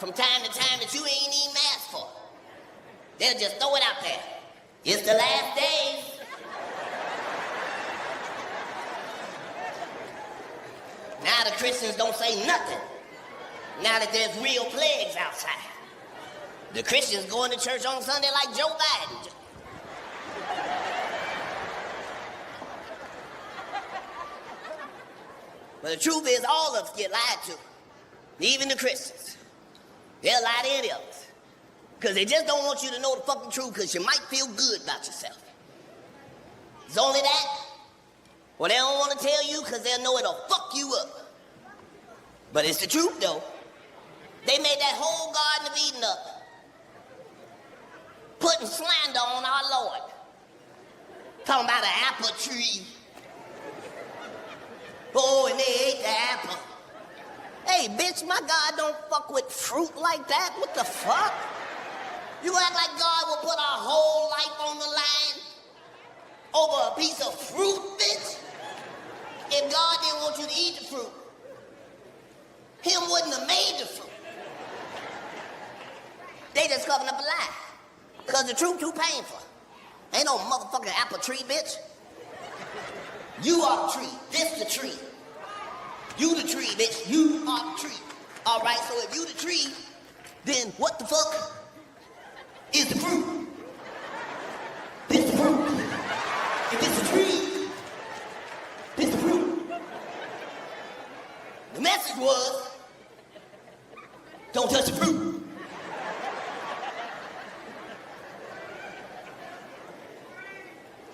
from time to time that you ain't even asked for. They'll just throw it out there. It's the last days. Now the Christians don't say nothing. Now that there's real plagues outside. The Christians going to church on Sunday like Joe Biden. But the truth is, all of us get lied to. Even the Christians. They'll lie to any of us. Because they just don't want you to know the fucking truth because you might feel good about yourself. It's only that. Well, they don't want to tell you because they'll know it'll fuck you up. But it's the truth, though. They made that whole Garden of Eden up, putting slander on our Lord. Talking about an apple tree. Oh, and they ate the apple. Hey, bitch, my God don't fuck with fruit like that. What the fuck? You act like God will put our whole life on the line over a piece of fruit, bitch? If God didn't want you to eat the fruit, Him wouldn't have made the fruit. They just covering up a lie. Because the truth too painful. Ain't no motherfucking apple tree, bitch. You are the tree. This the tree. You the tree, bitch. You are the tree. All right, so if you the tree, then what the fuck is the fruit? This the fruit. If it's a tree, this the fruit. The message was, don't touch the fruit.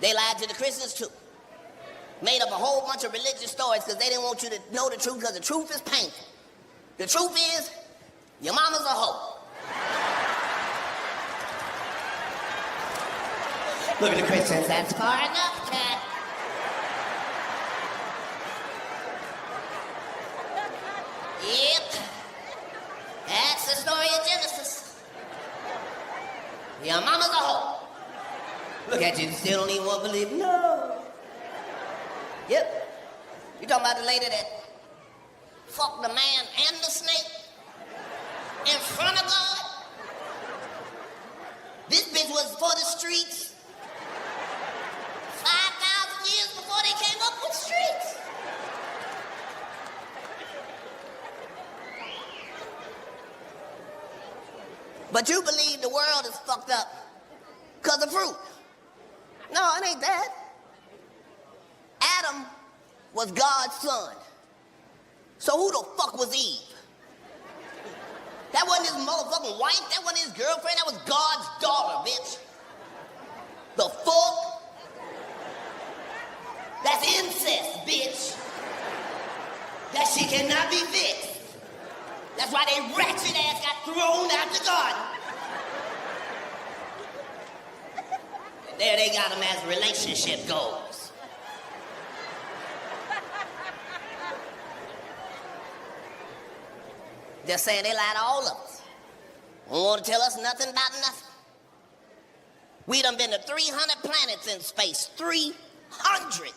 They lied to the Christians too. Made up a whole bunch of religious stories because they didn't want you to know the truth because the truth is painful. The truth is, your mama's a hoe. Look at the Christians, that's far enough, Katt. Yep. That's the story of Genesis. Your mama's a hoe. Look at you, still don't even want to believe. No. Yep. You talking about the lady that fucked the man and the snake in front of God? This bitch was for the streets 5,000 years before they came up with streets. But you believe the world is fucked up because of fruit. No, it ain't that. Adam was God's son. So who the fuck was Eve? That wasn't his motherfucking wife. That wasn't his girlfriend. That was God's daughter, bitch. The fuck? That's incest, bitch. That shit cannot be fixed. That's why they ratchet ass got thrown out the garden. There they got them as relationship goals. They're saying they lie to all of us. Don't want to tell us nothing about nothing. We done been to 300 planets in space. 300.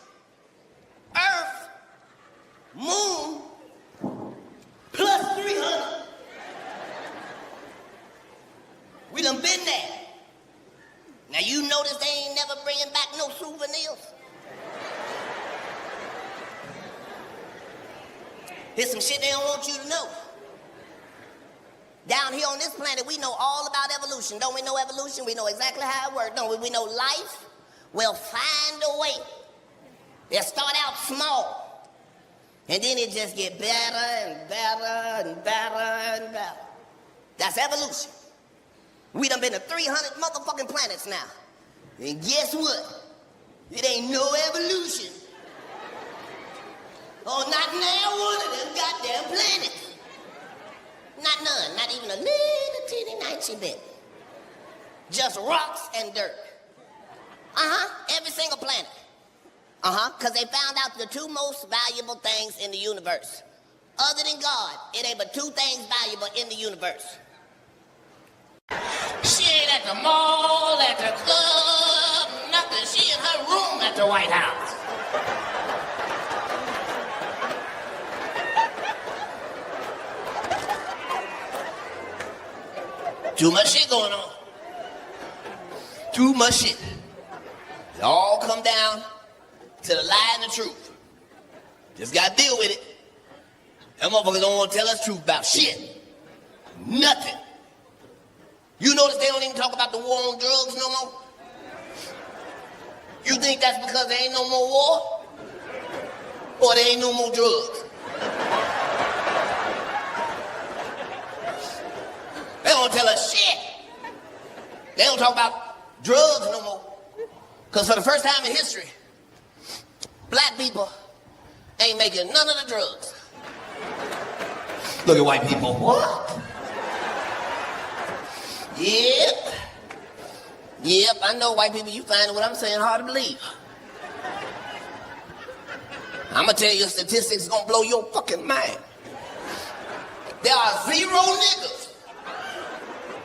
Earth, moon, plus 300. We done been there. Now you notice they ain't never bringing back no souvenirs? Here's some shit they don't want you to know. Down here on this planet, we know all about evolution. Don't we know evolution? We know exactly how it works. No, we know life will find a way. They'll start out small, and then it just get better and better and better and better. That's evolution. We done been to 300 motherfucking planets now. And guess what? It ain't no evolution. Oh, not now one of them goddamn planets. Not none, not even a little teeny tiny bit. Just rocks and dirt. Every single planet. Because they found out the two most valuable things in the universe. Other than God, it ain't but two things valuable in the universe. She ain't at the mall, at the club, nothing. She in her room at the White House. Too much shit going on. Too much shit. It all come down to the lie and the truth. Just gotta deal with it. Them motherfuckers don't want to tell us truth about shit. Nothing. You notice they don't even talk about the war on drugs no more? You think that's because there ain't no more war? Or there ain't no more drugs? They don't tell us shit. They don't talk about drugs no more. Because for the first time in history, black people ain't making none of the drugs. Look at white people. What? Yep, I know white people, you find what I'm saying hard to believe. I'm gonna tell you statistics gonna blow your fucking mind. There are 0 niggas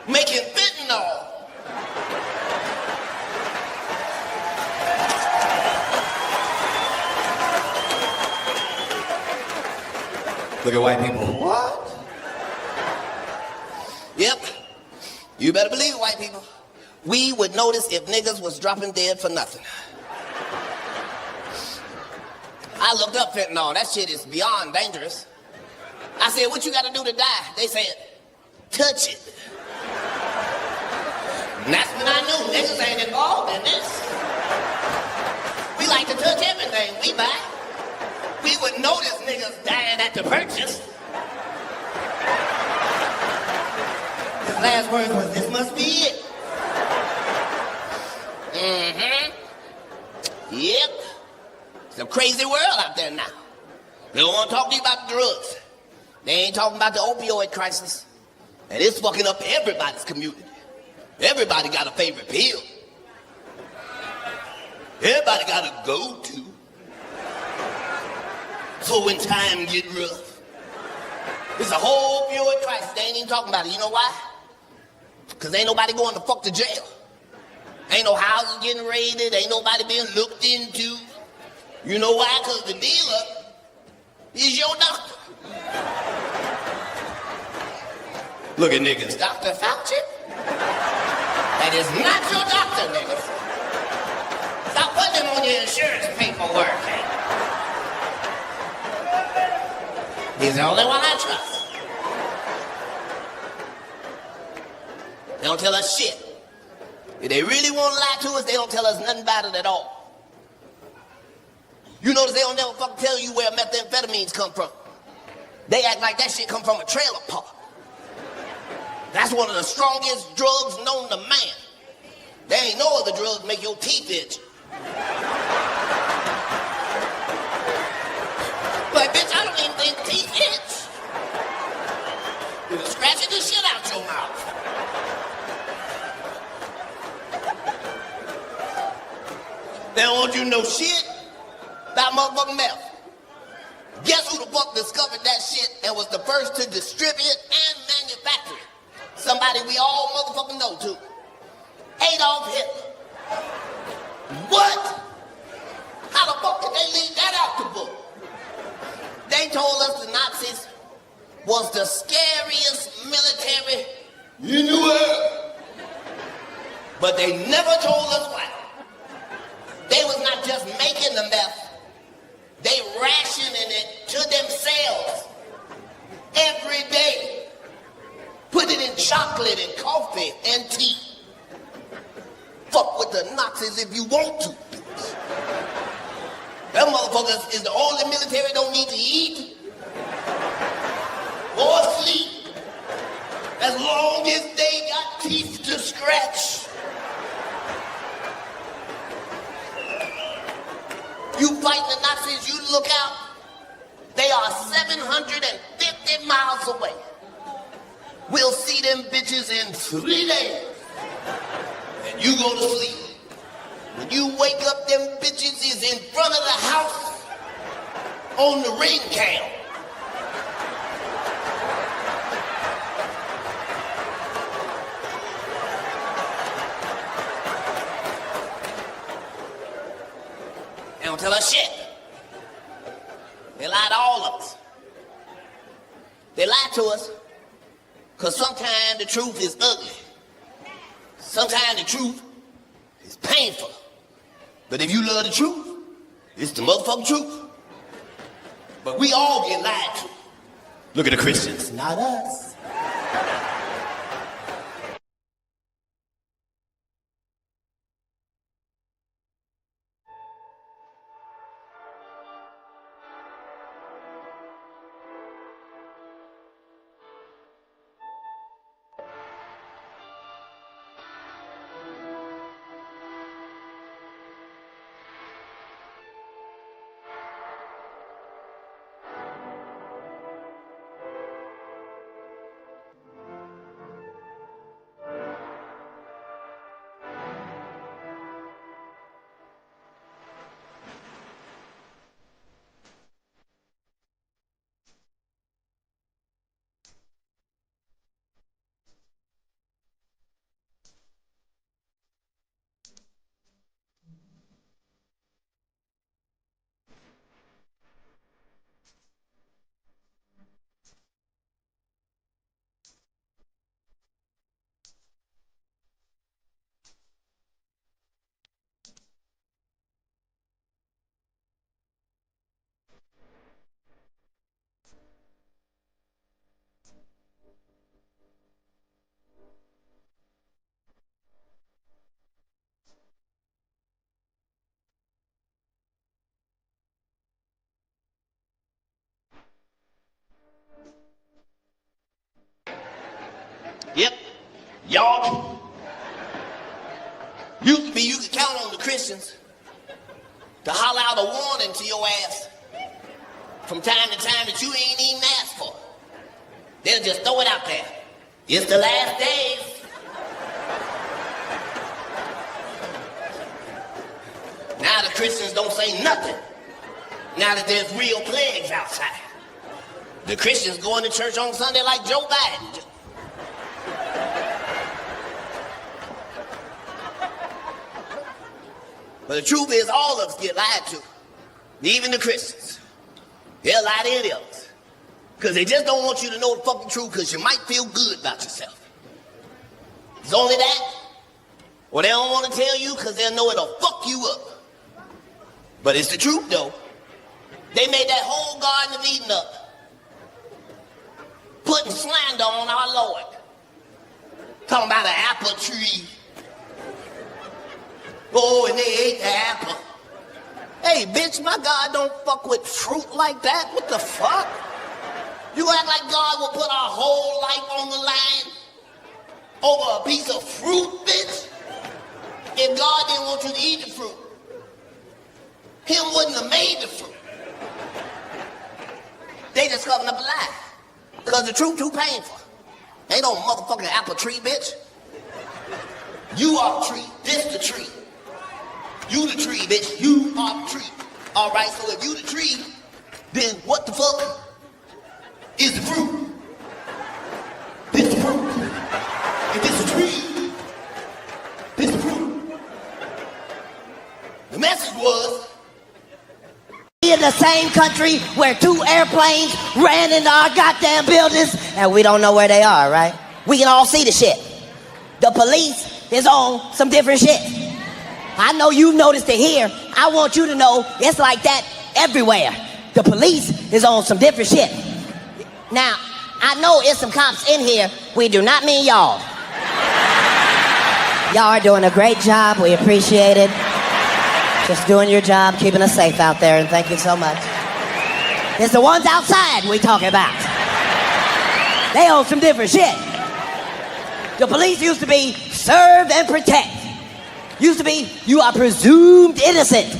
making fentanyl. Look at white people. What? Yep. You better believe it, white people. We would notice if niggas was dropping dead for nothing. I looked up fentanyl. That shit is beyond dangerous. I said, what you gotta do to die? They said, touch it. And that's when I knew niggas ain't involved in this. We like to touch everything we buy. We would notice niggas dying at the purchase. His last word was, this must be it. Yep. It's a crazy world out there now. They don't want to talk to you about the drugs. They ain't talking about the opioid crisis. And it's fucking up everybody's community. Everybody got a favorite pill. Everybody got a go-to. So when time get rough, it's a whole opioid crisis. They ain't even talking about it. You know why? Because ain't nobody going to fuck to jail. Ain't no houses getting raided. Ain't nobody being looked into. You know why? Because the dealer is your doctor. Look at niggas. Dr. Fauci? That is not your doctor, niggas. Stop putting him on your insurance paperwork. He's the only one I trust. They don't tell us shit. If they really want to lie to us, they don't tell us nothing about it at all. You notice they don't never fucking tell you where methamphetamines come from. They act like that shit come from a trailer park. That's one of the strongest drugs known to man. There ain't no other drugs make your teeth itch. Like, bitch, I don't even think teeth itch. You're scratching the shit out your mouth. They don't want you to know shit about motherfucking meth. Guess who the fuck discovered that shit and was the first to distribute and manufacture it? Somebody we all motherfucking know too. Adolf Hitler. What? How the fuck did they leave that out the book? They told us the Nazis was the scariest military in the world. But they never told us why. They was not just making the meth, they rationing it to themselves every day. Put it in chocolate and coffee and tea. Fuck with the Nazis if you want to. Them motherfuckers is the only military don't need to eat or sleep as long as they got teeth to scratch. You fight the Nazis, you look out, they are 750 miles away. We'll see them bitches in 3 days. And you go to sleep. When you wake up, them bitches is in front of the house on the ring cam. They don't tell us shit. They lie to all of us. They lie to us Because sometimes the truth is ugly. Sometimes the truth is painful. But if you love the truth, it's the motherfucking truth. But we all get lied to. Look at the Christians, not us. Yep, y'all. Used to be you could count on the Christians to holler out a warning to your ass from time to time that you ain't even asked for. They'll just throw it out there. It's the last days. Now the Christians don't say nothing. Now that there's real plagues outside. The Christians going to church on Sunday like Joe Biden. But the truth is, all of us get lied to. Even the Christians. They'll lie to any of us. Because they just don't want you to know the fucking truth because you might feel good about yourself. It's only that. Or they don't want to tell you because they'll know it'll fuck you up. But it's the truth, though. They made that whole Garden of Eden up. Putting slander on our Lord. Talking about an apple tree. Oh, and they ate the apple. Hey, bitch, my God don't fuck with fruit like that. What the fuck? You act like God will put our whole life on the line over a piece of fruit, bitch? If God didn't want you to eat the fruit, Him wouldn't have made the fruit. They just covering up a lie. Because the truth too painful. Ain't no motherfucking apple tree, bitch. You are the tree. This the tree. You the tree, bitch. You are the tree. All right, so if you the tree, then what the fuck is the fruit? This the fruit. If this the tree, this the fruit. The message was, in the same country where 2 airplanes ran into our goddamn buildings and we don't know where they are, right? We can all see the shit. The police is on some different shit. I know you've noticed it here. I want you to know it's like that everywhere. The police is on some different shit. Now, I know it's some cops in here. We do not mean y'all. Y'all are doing a great job. We appreciate it. Just doing your job, keeping us safe out there, and thank you so much. It's the ones outside we talking about. They own some different shit. The police used to be serve and protect. Used to be, you are presumed innocent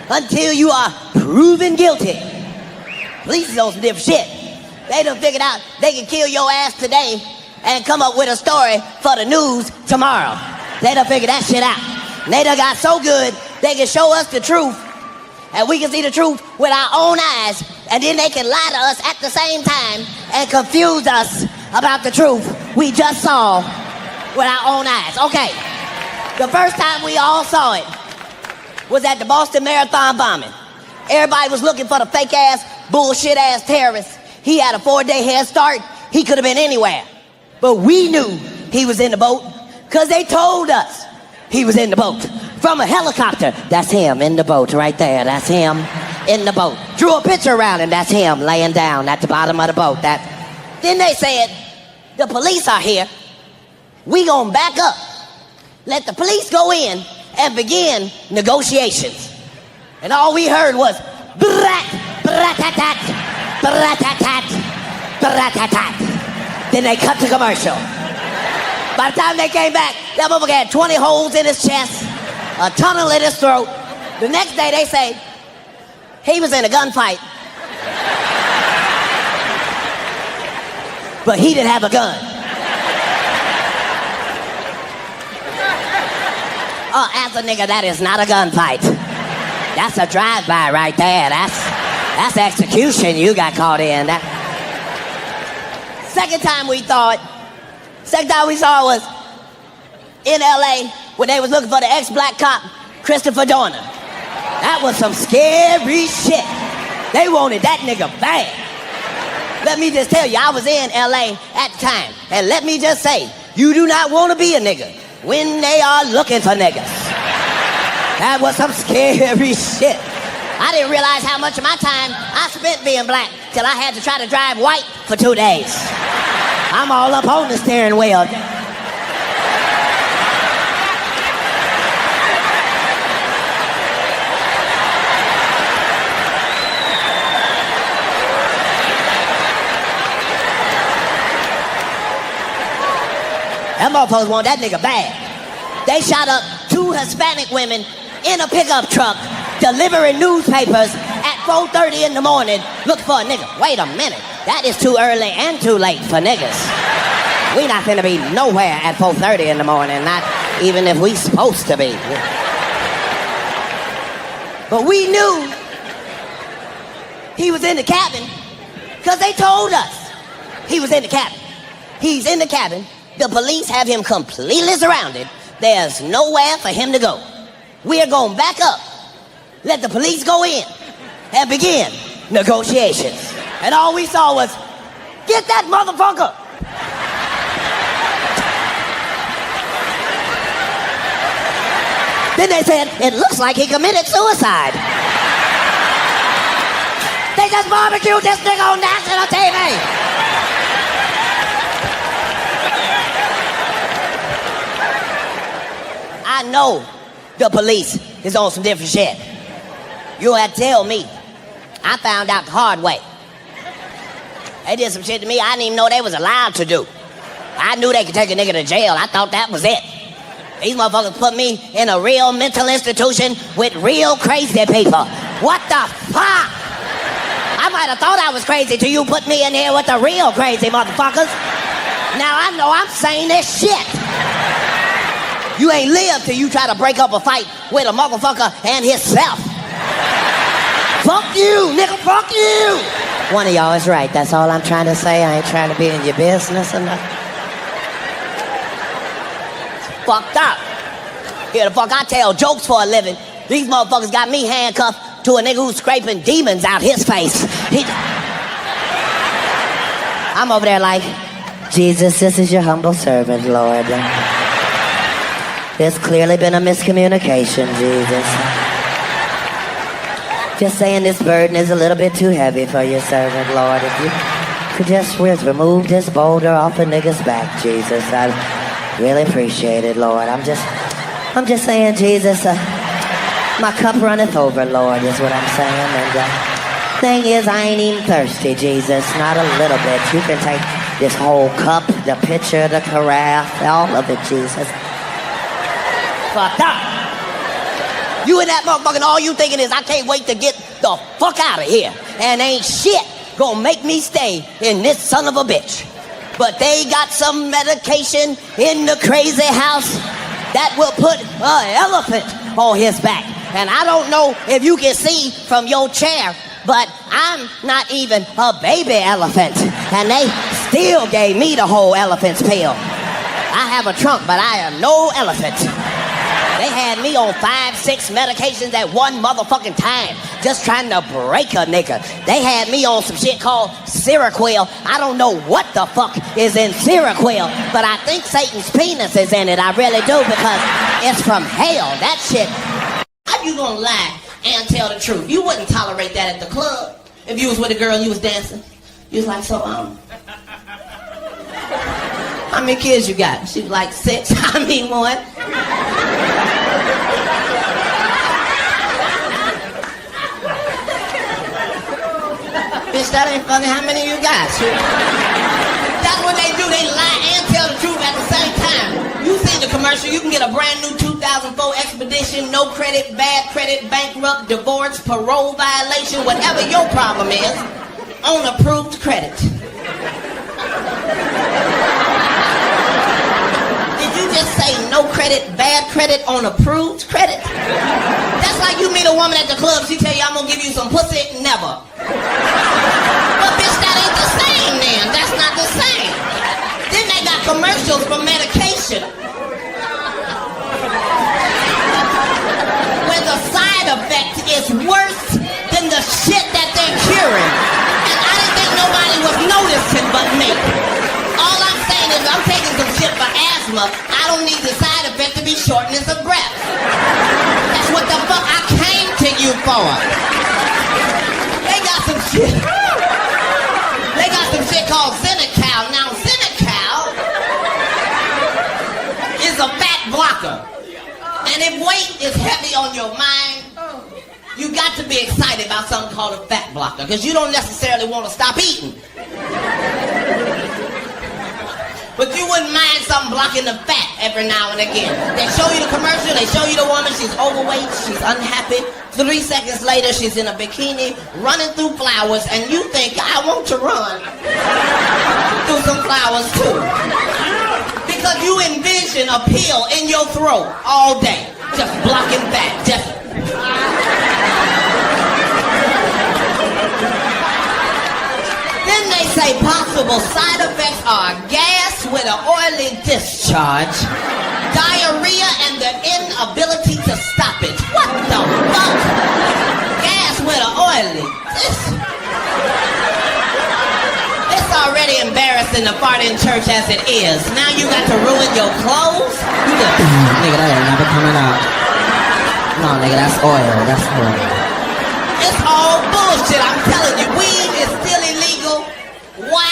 until you are proven guilty. Police is on some different shit. They done figured out they can kill your ass today and come up with a story for the news tomorrow. They done figured that shit out. And they done got so good, they can show us the truth, and we can see the truth with our own eyes, and then they can lie to us at the same time and confuse us about the truth we just saw with our own eyes. Okay, the first time we all saw it was at the Boston Marathon bombing. Everybody was looking for the fake-ass, bullshit-ass terrorist. He had a 4-day head start. He could have been anywhere. But we knew he was in the boat because they told us he was in the boat. From a helicopter, that's him in the boat right there. That's him in the boat. Drew a picture around him, that's him laying down at the bottom of the boat. Then they said, the police are here. We gonna back up. Let the police go in and begin negotiations. And all we heard was, brat, brat-tat-tat, brat-tat-tat, brat-tat-tat. Then they cut to commercial. By the time they came back, that motherfucker had 20 holes in his chest, a tunnel in his throat. The next day they say, he was in a gunfight. But he didn't have a gun. As a nigga, that is not a gunfight. That's a drive-by right there. That's execution you got caught in. Second time we saw was in LA when they was looking for the ex-black cop, Christopher Dorner. That was some scary shit. They wanted that nigga bad. Let me just tell you, I was in LA at the time, and let me just say, you do not want to be a nigga when they are looking for niggas. That was some scary shit. I didn't realize how much of my time I spent being black till I had to try to drive white for 2 days. I'm all up on the steering wheel. Them motherfuckers want that nigga bad. They shot up 2 Hispanic women in a pickup truck delivering newspapers at 4:30 in the morning. Look for a nigga. Wait a minute. That is too early and too late for niggas. We not finna be nowhere at 4:30 in the morning, not even if we supposed to be. But we knew he was in the cabin because they told us he was in the cabin. He's in the cabin. The police have him completely surrounded. There's nowhere for him to go. We're going back up. Let the police go in and begin negotiations. And all we saw was, get that motherfucker. Then they said, it looks like he committed suicide. They just barbecued this nigga on national TV. I know the police is on some different shit. You had to tell me. I found out the hard way. They did some shit to me I didn't even know they was allowed to do. I knew they could take a nigga to jail. I thought that was it. These motherfuckers put me in a real mental institution with real crazy people. What the fuck? I might have thought I was crazy till you put me in here with the real crazy motherfuckers. Now I know I'm saying this shit. You ain't lived till you try to break up a fight with a motherfucker and himself. Fuck you, nigga, fuck you. One of y'all is right. That's all I'm trying to say. I ain't trying to be in your business or nothing. Fucked up. Here the fuck I tell jokes for a living. These motherfuckers got me handcuffed to a nigga who's scraping demons out his face. I'm over there like, Jesus, this is your humble servant, Lord. There's clearly been a miscommunication, Jesus. Just saying this burden is a little bit too heavy for your servant, Lord. If you could just remove this boulder off a nigga's back, Jesus, I'd really appreciate it, Lord. I'm just saying, Jesus, my cup runneth over, Lord, is what I'm saying. And thing is, I ain't even thirsty, Jesus, not a little bit. You can take this whole cup, the pitcher, the carafe, all of it, Jesus. Fucked up. You and that motherfucker, all you thinking is, I can't wait to get the fuck out of here. And ain't shit gonna make me stay in this son of a bitch. But they got some medication in the crazy house that will put an elephant on his back. And I don't know if you can see from your chair, but I'm not even a baby elephant. And they still gave me the whole elephant's pill. I have a trunk, but I am no elephant. They had me on 5, 6 medications at one motherfucking time, just trying to break a nigga. They had me on some shit called Seroquel. I don't know what the fuck is in Seroquel, but I think Satan's penis is in it. I really do, because it's from hell. That shit. How you gonna lie and tell the truth? You wouldn't tolerate that at the club. If you was with a girl and you was dancing, you was like, so, how many kids you got? She was like, 6. I mean, 1. Bitch, that ain't funny. How many you got? That's what they do. They lie and tell the truth at the same time. You seen the commercial. You can get a brand new 2004 Expedition, no credit, bad credit, bankrupt, divorce, parole violation, whatever your problem is, on approved credit. Just say no credit, bad credit on approved credit. That's like you meet a woman at the club, she tell you, I'm gonna give you some pussy, never. But bitch, that ain't the same then. That's not the same. Then they got commercials for medication where the side effect is worse than the shit that they're curing. And I didn't think nobody was noticing but me. All I'm saying is I'm taking some shit for asthma. I don't need the side effect to be shortness of breath. That's what the fuck I came to you for. They got some shit. They got some shit called Senecal. Now Senecal is a fat blocker. And if weight is heavy on your mind, you got to be excited about something called a fat blocker, because you don't necessarily want to stop eating. But you wouldn't mind something blocking the fat every now and again. They show you the commercial, they show you the woman, she's overweight, she's unhappy. 3 seconds later, she's in a bikini, running through flowers, and you think, I want to run through some flowers too. Because you envision a pill in your throat all day, just blocking fat, just... Then they say possible side effects are gas with an oily discharge, diarrhea, and the inability to stop it. What the fuck? Gas with an oily discharge. It's already embarrassing to fart in church as it is. Now you got to ruin your clothes? You just, nigga, that ain't never coming out. No, nigga, that's oil. That's oil. It's all bullshit. I'm telling you, weed is still illegal. Why?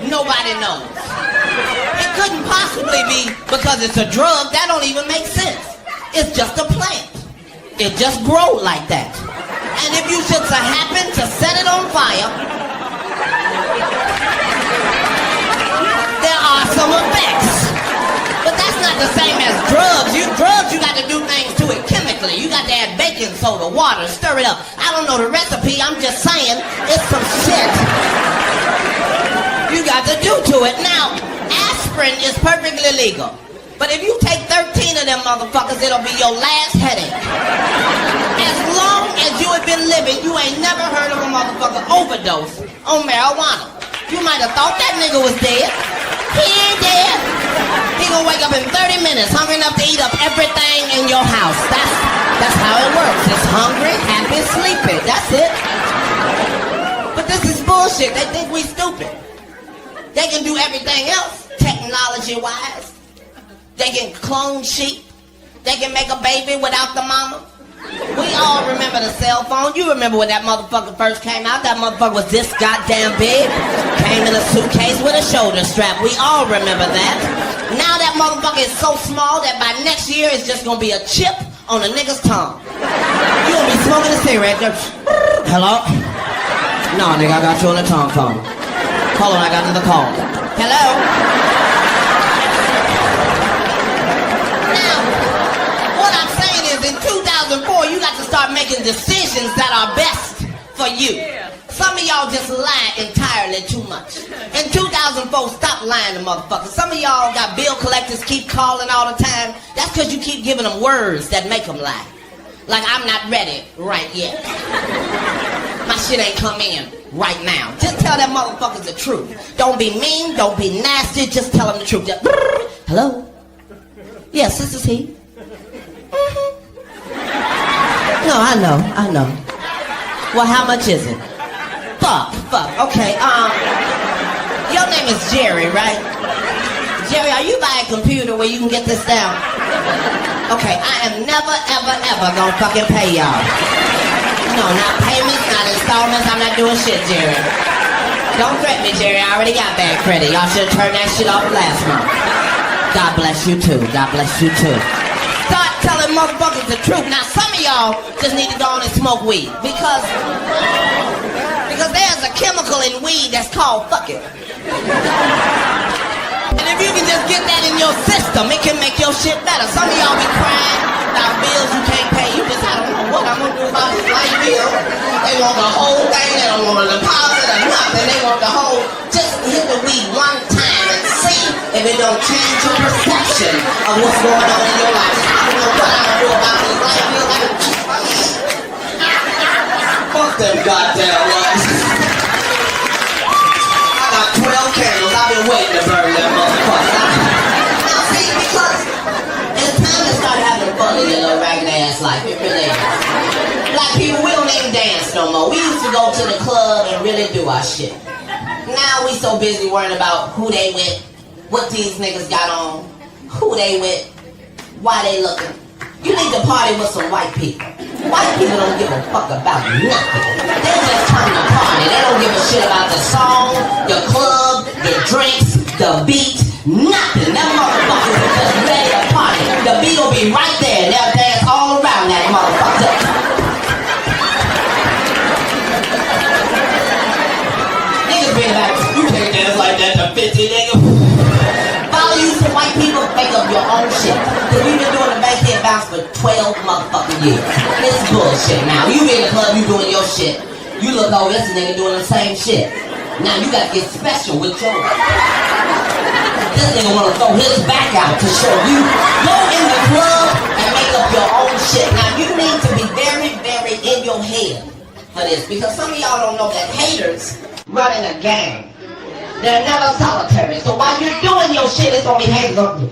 Nobody knows. It couldn't possibly be because it's a drug. That don't even make sense. It's just a plant. It just grows like that. And if you should happen to set it on fire, there are some effects. But that's not the same as drugs. Drugs, you got to do things to it chemically. You got to add baking soda, water, stir it up. I don't know the recipe. I'm just saying it's some shit you got to do to it. Now, aspirin is perfectly legal. But if you take 13 of them motherfuckers, it'll be your last headache. As long as you have been living, you ain't never heard of a motherfucker overdose on marijuana. You might have thought that nigga was dead. He ain't dead. He gonna wake up in 30 minutes, hungry enough to eat up everything in your house. That's how it works. It's hungry, happy, sleepy. That's it. But this is bullshit. They think we stupid. They can do everything else, technology-wise. They can clone sheep. They can make a baby without the mama. We all remember the cell phone. You remember when that motherfucker first came out? That motherfucker was this goddamn big. Came in a suitcase with a shoulder strap. We all remember that. Now that motherfucker is so small that by next year it's just gonna be a chip on a nigga's tongue. You gonna be smoking a cigarette. Hello? No, nigga, I got you on the tongue phone. Hold on, I got another call. Hello? Now, what I'm saying is in 2004, you got to start making decisions that are best for you. Some of y'all just lie entirely too much. In 2004, stop lying to motherfuckers. Some of y'all got bill collectors keep calling all the time. That's because you keep giving them words that make them lie. Like, I'm not ready right yet. My shit ain't come in right now. Just tell that motherfuckers the truth. Don't be mean, don't be nasty, just tell them the truth. Just, hello? Yes, this is he. No, I know. Well, how much is it? Fuck. Okay, your name is Jerry, right? Jerry, are you by a computer where you can get this down? Okay, I am never, ever gonna fucking pay y'all. No, not payments, not installments, I'm not doing shit, Jerry. Don't threaten me, Jerry, I already got bad credit. Y'all should have turned that shit off last month. God bless you too, Start telling motherfuckers the truth. Now, some of y'all just need to go on and smoke weed. Because there's a chemical in weed that's called fuck it. And if you can just get that in your system, it can make your shit better. Some of y'all be crying about bills you can't pay. You just, I don't know what I'm gonna do about this light bill. They want the whole thing. They don't want a deposit or nothing. They want the whole. Just hit the weed one time and see if it don't change your perception of what's going on in your life. I don't know what I'm gonna do about this light bill. Fuck them goddamn lights. I got 12 candles. I've been waiting to burn them motherfuckers. Now see, because it's time to start having fun in your little ragged ass life. It really is. Black people, we don't even dance no more. We used to go to the club and really do our shit. Now we so busy worrying about who they with, what these niggas got on, who they with, why they looking. You need to party with some white people. White people don't give a fuck about nothing. They just come to party. They don't give a shit about the song, the club, the drinks, the beat, nothing. Them motherfuckers are just ready to party. The beat will be right there and they'll dance all around that motherfucker. Niggas been like, you can't dance like that to 50, nigga. Follow you some white people, make up your own shit. Cause we've been doing the bankhead bounce for 12 motherfucking years. It's bullshit now. You in the club, you doing your shit. You look over, this nigga doing the same shit. Now you gotta get special with yours. This nigga wanna throw his back out to show you. Go in the club and make up your own shit. Now you need to be very, very in your head for this. Because some of y'all don't know that haters running a gang. They're never solitary. So while you're doing your shit, it's gonna be haters on you.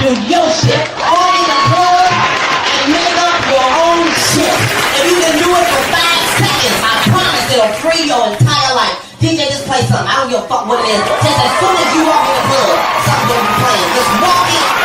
Do your shit. Go in the club and make up your own shit. If you can do it for 5 seconds, I promise it'll free your entire life. DJ, just play something. I don't give a fuck what it is. Just as soon as you walk in the club, something's gonna be playing. Just walk in.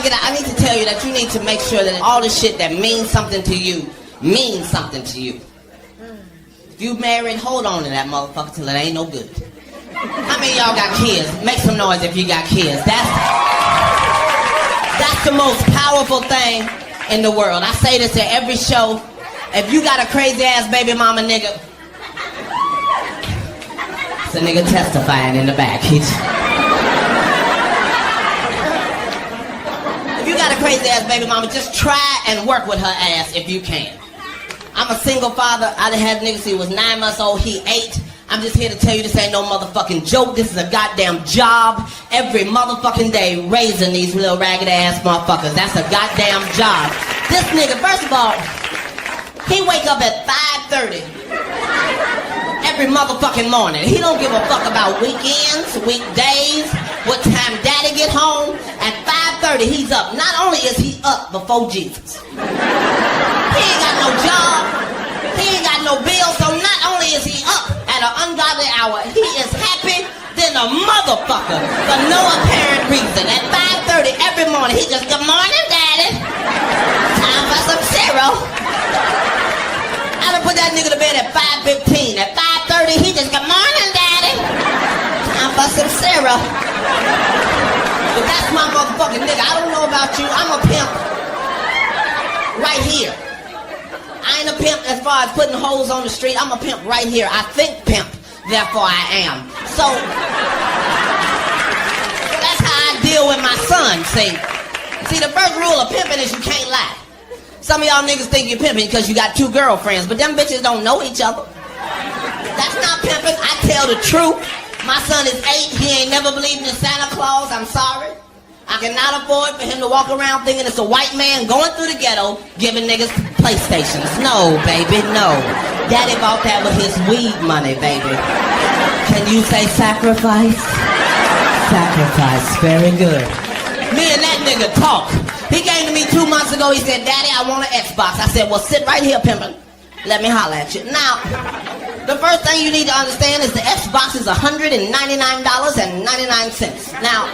I need to tell you that you need to make sure that all the shit that means something to you means something to you. If you married, hold on to that motherfucker till it ain't no good. How many of y'all got kids? Make some noise if you got kids. That's That's the most powerful thing in the world. I say this at every show. If you got a crazy ass baby mama nigga, it's a nigga testifying in the back. If you got a crazy ass baby mama, just try and work with her ass if you can. I'm a single father. I done had niggas, he was 9 months old, he 8. I'm just here to tell you this ain't no motherfucking joke. This is a goddamn job. Every motherfucking day raising these little ragged ass motherfuckers. That's a goddamn job. This nigga, first of all, he wake up at 5:30 every motherfucking morning. He don't give a fuck about weekends, weekdays, what time daddy get home. At 5:30 he's up. Not only is he up before Jesus, he ain't got no job, he ain't got no bills, so not only is he up at an ungodly hour, he is happy than a motherfucker for no apparent reason. At 5:30 every morning, he just, good morning, daddy. Time for some cereal. I done put that nigga to bed at 5:15. At 5:30, he just, good morning, daddy. Time for some cereal. But that's my motherfucking nigga. I don't know about you. I'm a pimp right here. I ain't a pimp as far as putting hoes on the street. I'm a pimp right here. I think pimp, therefore I am. So that's how I deal with my son, see. See, the first rule of pimping is you can't lie. Some of y'all niggas think you're pimping because you got 2 girlfriends, but them bitches don't know each other. That's not pimping. I tell the truth. My son is 8. He ain't never believed in Santa Claus. I'm sorry. I cannot afford for him to walk around thinking it's a white man going through the ghetto giving niggas PlayStations. No, baby, no. Daddy bought that with his weed money, baby. Can you say sacrifice? Sacrifice, very good. Me and that nigga talk. He came to me 2 months ago, he said, Daddy, I want an Xbox. I said, well, sit right here, pimpin'. Let me holler at you. Now, the first thing you need to understand is the Xbox is $199.99. Now,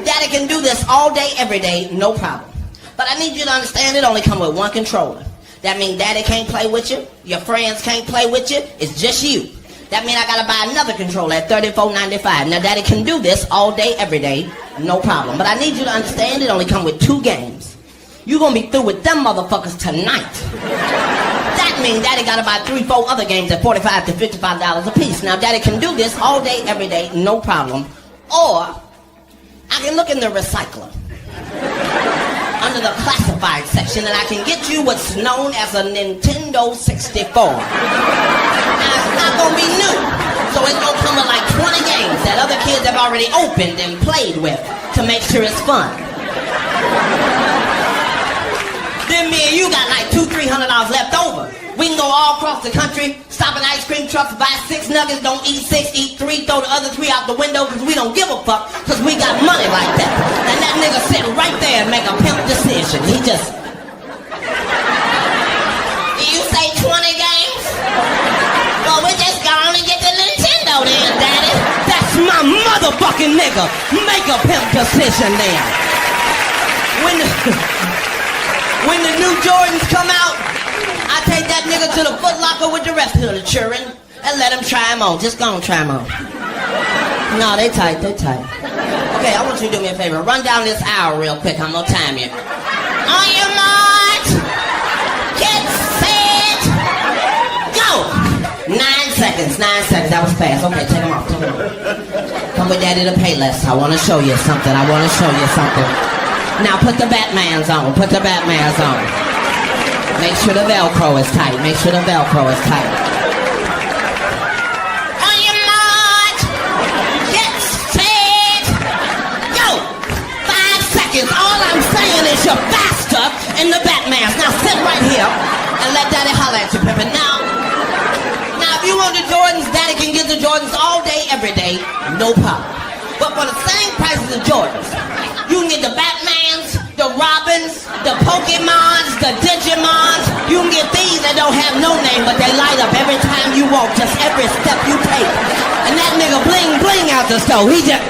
Daddy can do this all day, every day, no problem. But I need you to understand it only come with one controller. That means Daddy can't play with you. Your friends can't play with you. It's just you. That means I gotta buy another controller at $34.95. Now, Daddy can do this all day, every day, no problem. But I need you to understand it only come with 2 games. You're gonna be through with them motherfuckers tonight. That means Daddy gotta buy 3, 4 other games at $45 to $55 a piece. Now, Daddy can do this all day, every day, no problem. Or I can look in the recycler under the classified section and I can get you what's known as a Nintendo 64. Now, it's not gonna be new, so it's gonna come with like 20 games that other kids have already opened and played with to make sure it's fun. Then me and you got like $200-300 left over. We can go all across the country, stop at ice cream trucks, buy 6 nuggets, don't eat 6, eat 3, throw the other 3 out the window because we don't give a fuck because we got money like that. And that nigga sit right there and make a pimp decision. He just... You say 20 games? Well, we just go on and get the Nintendo then, Daddy. That's my motherfucking nigga. Make a pimp decision then. When the new Jordans come out, I take that nigga to the Foot Locker with the rest of the children and let them try them on. Just go and try them on. No, they tight, they tight. Okay, I want you to do me a favor. Run down this hour real quick. I'm gonna time you. On your march, get set, go. 9 seconds, 9 seconds. That was fast. Okay, take them off, take them off. Come with Daddy to Payless. I want to show you something. I want to show you something. Now put the Batmans on. Put the Batmans on. Make sure the Velcro is tight. Make sure the Velcro is tight. On your march, get set, go. 5 seconds. All I'm saying is you're faster in the Batmans. Now sit right here and let Daddy holler at you, Pippin. Now, if you want the Jordans, Daddy can get the Jordans all day, every day, no problem. But for the same price as the Jordans, you can get the Batmans, the Robins, the Pokemons, the Digimons. You can get these that don't have no name, but they light up every time you walk, just every step you take. And that nigga bling bling out the stove. He just...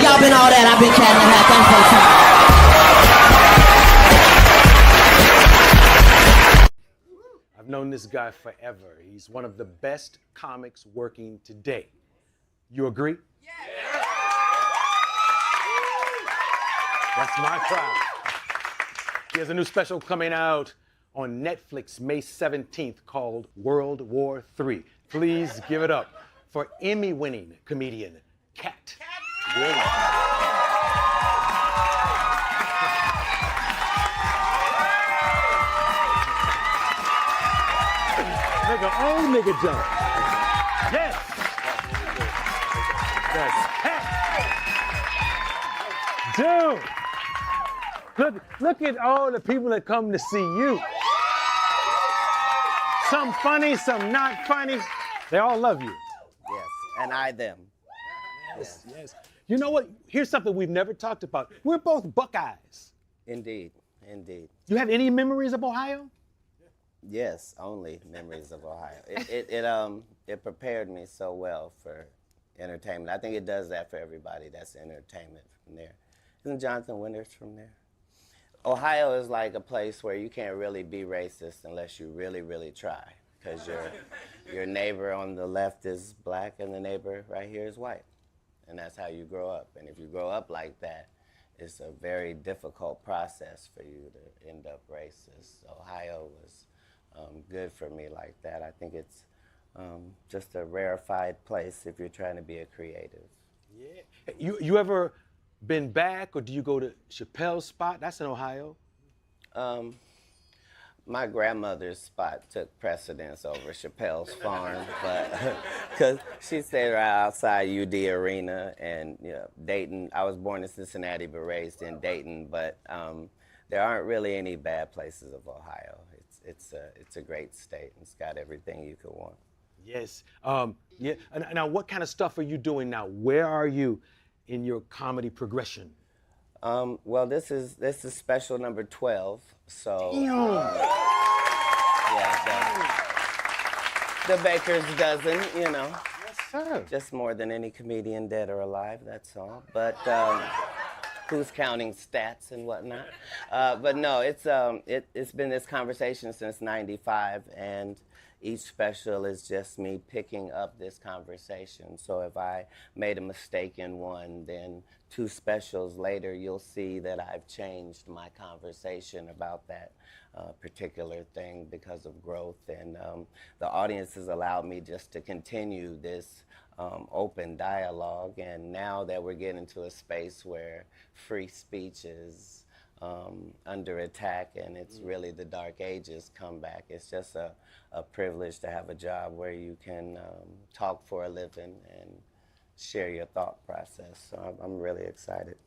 Y'all been all that. I've been Katt in the Hat. Thanks for the time. I've known this guy forever. He's one of the best comics working today. You agree? Yeah. That's my crowd. He has a new special coming out on Netflix May 17th called World War III. Please give it up for Emmy-winning comedian Katt. Make an old nigga jump. Yes. Yes. Katt. Dude. Look at all the people that come to see you. Some funny, some not funny. They all love you. Yes, and I them. Yes, yes. You know what? Here's something we've never talked about. We're both Buckeyes. Indeed, indeed. You have any memories of Ohio? Yes, only memories of Ohio. It prepared me so well for entertainment. I think it does that for everybody that's entertainment from there. Isn't Jonathan Winters from there? Ohio is like a place where you can't really be racist unless you really, really try, because your neighbor on the left is black and the neighbor right here is white, and that's how you grow up. And if you grow up like that, it's a very difficult process for you to end up racist. Ohio was good for me like that. I think it's just a rarefied place if you're trying to be a creative. Yeah. You ever been back, or do you go to Chappelle's spot? That's in Ohio. My grandmother's spot took precedence over Chappelle's farm, but because she stayed right outside UD Arena and Dayton. I was born in Cincinnati but raised in Dayton, but there aren't really any bad places of Ohio. It's a great state, and it's got everything you could want. Yes. Yeah. Now, what kind of stuff are you doing now? Where are you in your comedy progression? Well, this is special number 12. So the baker's dozen, Yes, sir. just more than any comedian dead or alive. That's all. But who's counting stats and whatnot? But no, it's been this conversation since '95, and each special is just me picking up this conversation. So if I made a mistake in one, then 2 specials later, you'll see that I've changed my conversation about that particular thing because of growth. And the audience has allowed me just to continue this open dialogue. And now that we're getting to a space where free speech is under attack, and it's really the dark ages come back. It's just a privilege to have a job where you can talk for a living and share your thought process. So I'm really excited.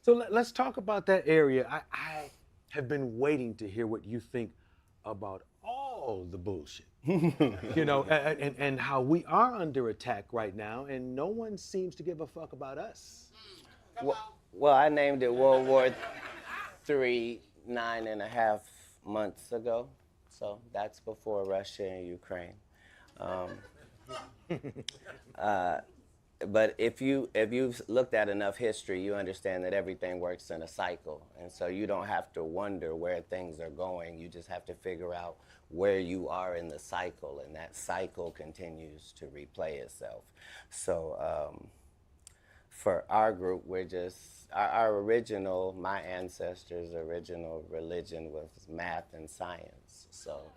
So let's talk about that area. I have been waiting to hear what you think about all the bullshit, and how we are under attack right now, and no one seems to give a fuck about us. Well, I named it World War III 9.5 months ago. So that's before Russia and Ukraine. But if you've looked at enough history, you understand that everything works in a cycle. And so you don't have to wonder where things are going. You just have to figure out where you are in the cycle, and that cycle continues to replay itself. So for our group, we're just, my ancestors' original religion was math and science. So,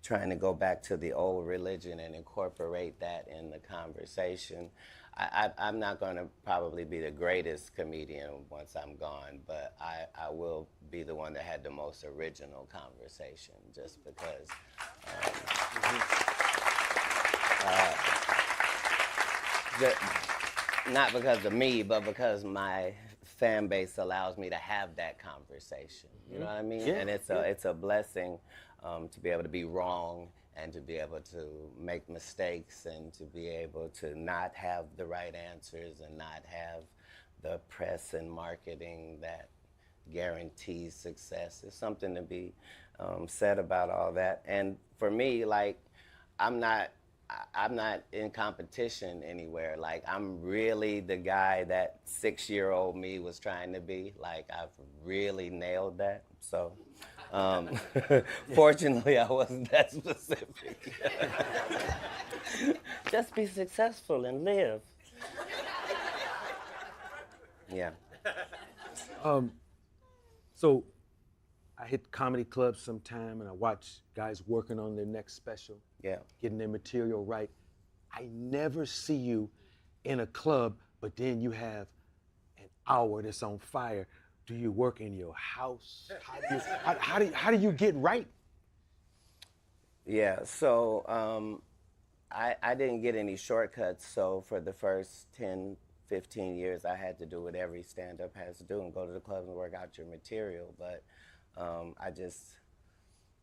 trying to go back to the old religion and incorporate that in the conversation. I'm not going to probably be the greatest comedian once I'm gone, but I will be the one that had the most original conversation, just because not because of me, but because my fan base allows me to have that conversation. You know what I mean? Yeah. And it's a blessing to be able to be wrong, and to be able to make mistakes, and to be able to not have the right answers, and not have the press and marketing that guarantees success. There's something to be said about all that. And for me, like, I'm not in competition anywhere. Like, I'm really the guy that 6-year-old me was trying to be. Like, I've really nailed that. So, fortunately, I wasn't that specific. Just be successful and live. Yeah. So I hit comedy clubs sometime and I watch guys working on their next special, Yeah. getting their material right. I never see you in a club, but then you have an hour that's on fire. Do you work in your house? How do you get right? Yeah. So I didn't get any shortcuts. So for the first 10, 15 years, I had to do what every stand-up has to do and go to the club and work out your material. But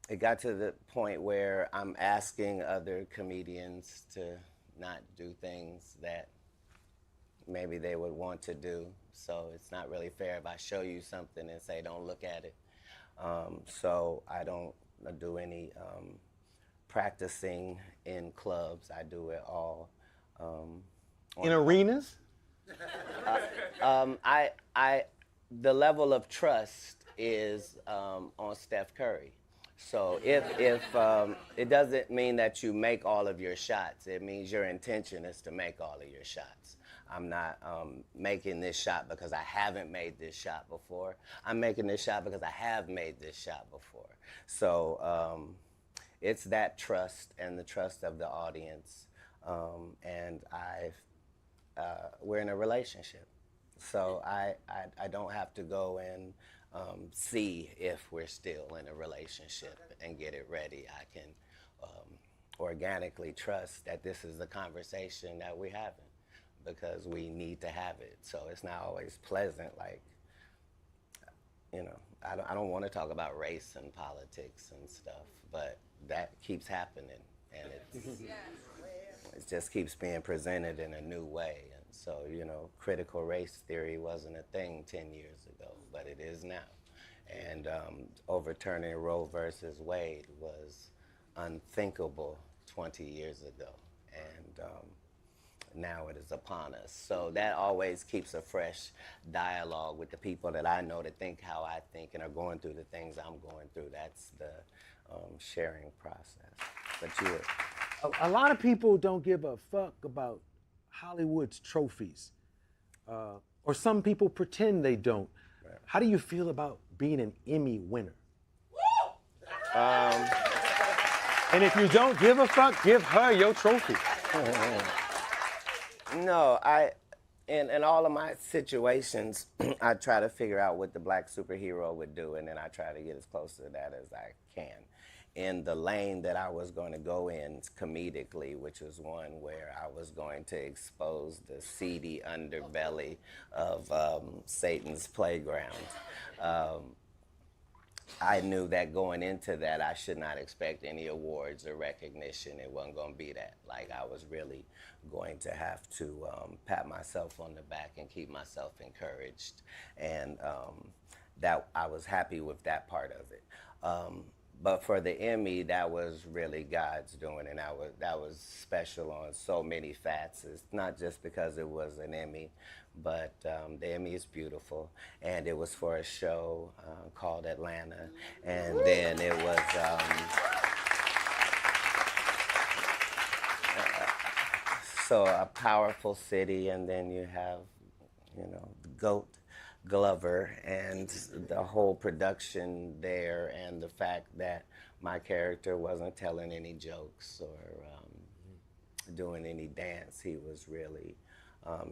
it got to the point where I'm asking other comedians to not do things that maybe they would want to do. So it's not really fair if I show you something and say, don't look at it. So I don't do any practicing in clubs. I do it all. In arenas? The level of trust is on Steph Curry. So if it doesn't mean that you make all of your shots, it means your intention is to make all of your shots. I'm not making this shot because I haven't made this shot before. I'm making this shot because I have made this shot before. So it's that trust and the trust of the audience. And we're in a relationship. So I don't have to go and see if we're still in a relationship and get it ready. I can organically trust that this is the conversation that we're having because we need to have it. So it's not always pleasant. Like, you know, I don't want to talk about race and politics and stuff, but that keeps happening, and it just keeps being presented in a new way. And so, you know, critical race theory wasn't a thing 10 years ago, but it is now. And overturning Roe versus Wade was unthinkable 20 years ago. And now it is upon us. So that always keeps a fresh dialogue with the people that I know that think how I think and are going through the things I'm going through. That's the sharing process. But A lot of people don't give a fuck about Hollywood's trophies. Or some people pretend they don't. Right. How do you feel about being an Emmy winner? And if you don't give a fuck, give her your trophy. No, in all of my situations, I try to figure out what the black superhero would do, and then I try to get as close to that as I can. In the lane that I was going to go in comedically, which was one where I was going to expose the seedy underbelly of Satan's playground. I knew that going into that, I should not expect any awards or recognition. It wasn't going to be that. Like, I was really going to have to pat myself on the back and keep myself encouraged. And that I was happy with that part of it. But for the Emmy, that was really God's doing, and that was special on so many facets. Not just because it was an Emmy, but the Emmy is beautiful, and it was for a show called Atlanta, and then it was so a powerful city, and then you have, you know, the GOAT Glover and the whole production there, and the fact that my character wasn't telling any jokes or doing any dance. He was really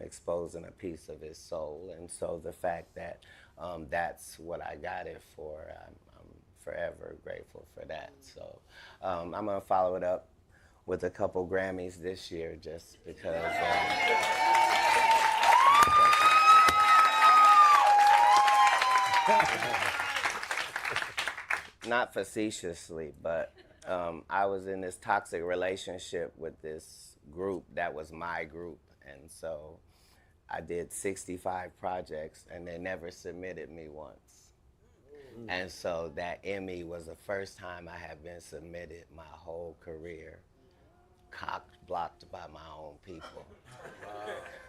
exposing a piece of his soul. And so the fact that that's what I got it for, I'm forever grateful for that. So I'm gonna follow it up with a couple Grammys this year just because not facetiously, but I was in this toxic relationship with this group that was my group, and so I did 65 projects, and they never submitted me once. And so that Emmy was the first time I had been submitted my whole career, cock-blocked by my own people.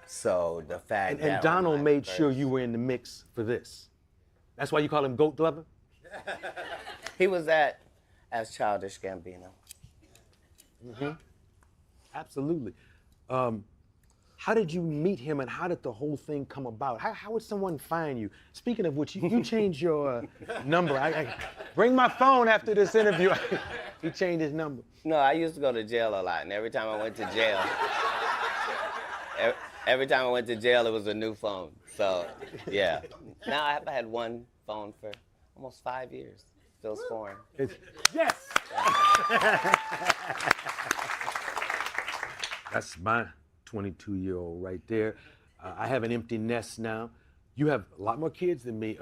So the fact that... And Donald made sure you were in the mix for this. That's why you call him GOAT Glover? He was that as Childish Gambino. Mm-hmm. Absolutely. How did you meet him, and how did the whole thing come about? How would someone find you? Speaking of which, you changed your number. I bring my phone after this interview. He changed his number. No, I used to go to jail a lot, and every time I went to jail, every time I went to jail, it was a new phone. So, yeah. Now I've had one phone for almost 5 years. Still scoring. Yes! That's my 22-year-old right there. I have an empty nest now. You have a lot more kids than me.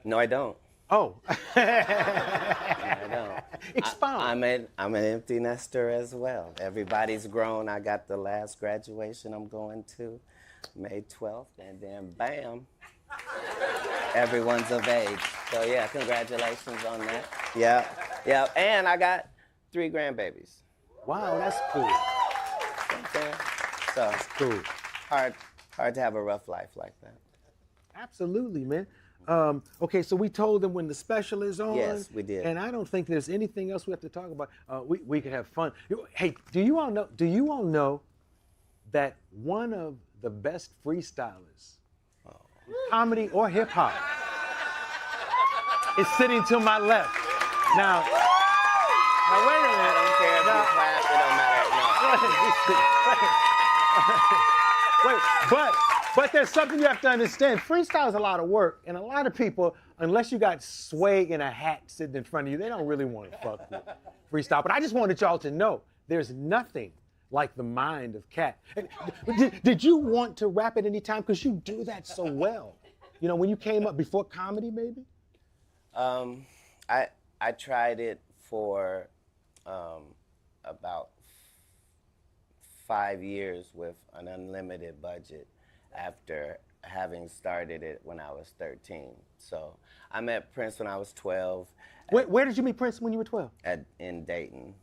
No, I don't. Oh. I don't. Expound. I'm an empty nester as well. Everybody's grown. I got the last graduation I'm going to, May 12th, and then bam, everyone's of age. So yeah, congratulations on that. Yeah, and I got 3 grandbabies. Wow, that's cool. So That's cool. hard to have a rough life like that. Absolutely, man. Okay, so we told them when the special is on. Yes, we did. And I don't think there's anything else we have to talk about. We could have fun. Hey, do you all know that one of the best freestylers, comedy or hip hop, is sitting to my left? Now wait a minute. I don't care if you clap, it don't matter. No. Wait, but there's something you have to understand. Freestyle is a lot of work, and a lot of people, unless you got swag in a hat sitting in front of you, they don't really want to fuck with freestyle. But I just wanted y'all to know there's nothing like the mind of Katt. Did you want to rap at any time? Because you do that so well. You know, when you came up before comedy, maybe? I tried it for about 5 years with an unlimited budget after having started it when I was 13. So I met Prince when I was 12. Where did you meet Prince when you were 12? In Dayton.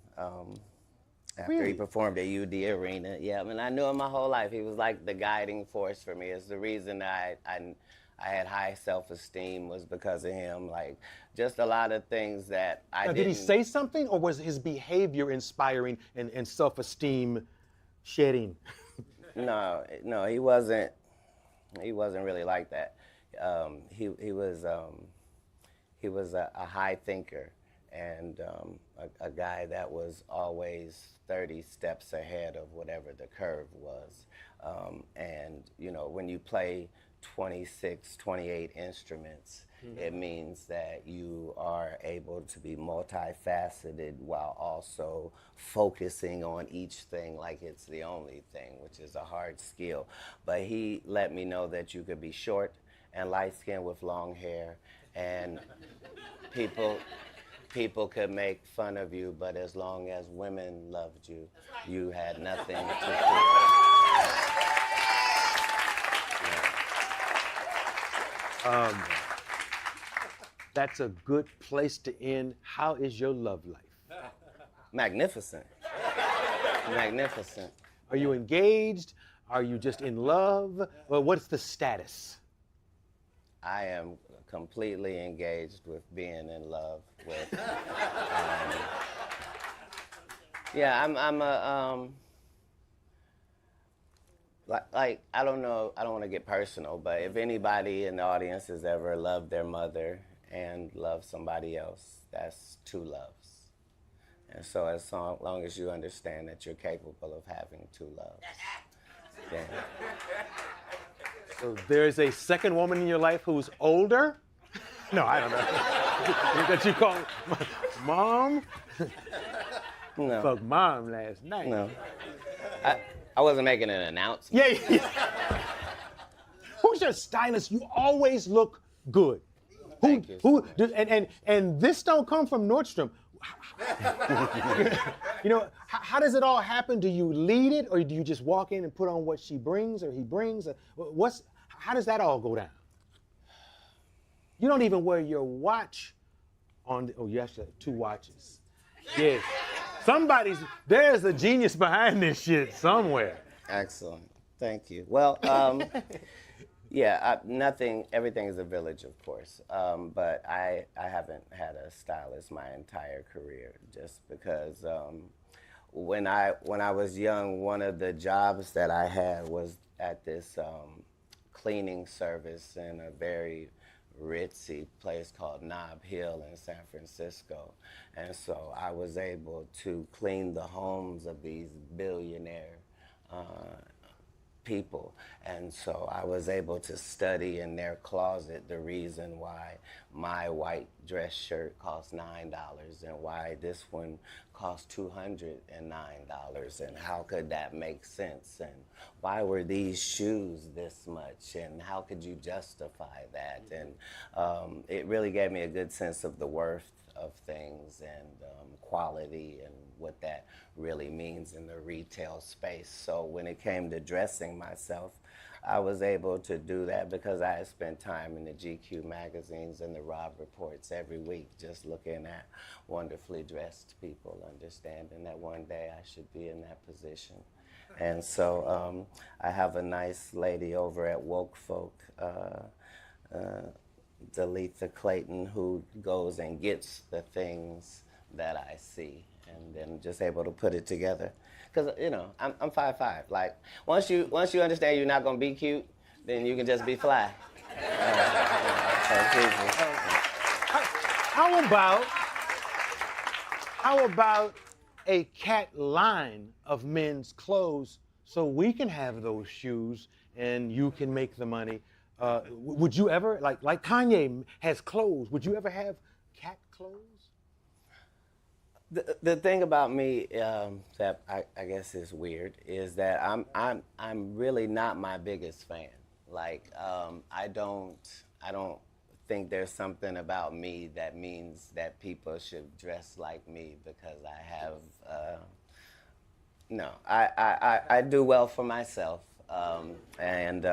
After Really? he performed at UD Arena. Yeah, I mean, I knew him my whole life. He was like the guiding force for me. It's the reason I had high self-esteem was because of him. Like, just a lot of things that I didn't... Did he say something, or was his behavior inspiring and self-esteem shedding? No, he wasn't really like that. He was a high thinker and a guy that was always 30 steps ahead of whatever the curve was. And, you know, when you play 26, 28 instruments, it means that you are able to be multifaceted while also focusing on each thing like it's the only thing, which is a hard skill. But he let me know that you could be short and light-skinned with long hair, and people could make fun of you, but as long as women loved you, you had nothing to fear. That's a good place to end. How is your love life? Magnificent. Magnificent. Are you engaged? Are you just in love? Well, what's the status? I am completely engaged with being in love with. Yeah, I'm a like I don't know. I don't want to get personal, but if anybody in the audience has ever loved their mother and loved somebody else, that's 2 loves. And so as long as you understand that you're capable of having 2 loves, then. So there's a second woman in your life who's older? No, I don't know. That you call mom? No. Fuck mom last night. No. I wasn't making an announcement. Yeah. Who's your stylist? You always look good. Thank you. And this don't come from Nordstrom. You know, how does it all happen? Do you lead it, or do you just walk in and put on what she brings or he brings? How does that all go down? You don't even wear your watch on. You actually have 2 watches. Yes. There's a genius behind this shit somewhere. Excellent. Thank you. Well, yeah, everything is a village, of course. But I haven't had a stylist my entire career just because when I was young, one of the jobs that I had was at this cleaning service in a very ritzy place called Nob Hill in San Francisco. And so I was able to clean the homes of these billionaire people. And so I was able to study in their closet the reason why my white dress shirt costs $9 and why this one costs $209, and how could that make sense, and why were these shoes this much, and how could you justify that? And it really gave me a good sense of the worth of things and quality and what that really means in the retail space. So when it came to dressing myself, I was able to do that because I had spent time in the GQ magazines and the Rob reports every week just looking at wonderfully dressed people, understanding that one day I should be in that position. And so I have a nice lady over at Woke Folk, Dalitha Clayton, who goes and gets the things that I see and then just able to put it together. Because, you know, I'm 5'5". Like, once you understand you're not going to be cute, then you can just be fly. How about a Katt line of men's clothes so we can have those shoes and you can make the money? Would you ever, like Kanye has clothes, would you ever have Katt clothes? The thing about me that I guess is weird is that I'm really not my biggest fan. Like I don't think there's something about me that means that people should dress like me because I have no. I do well for myself, and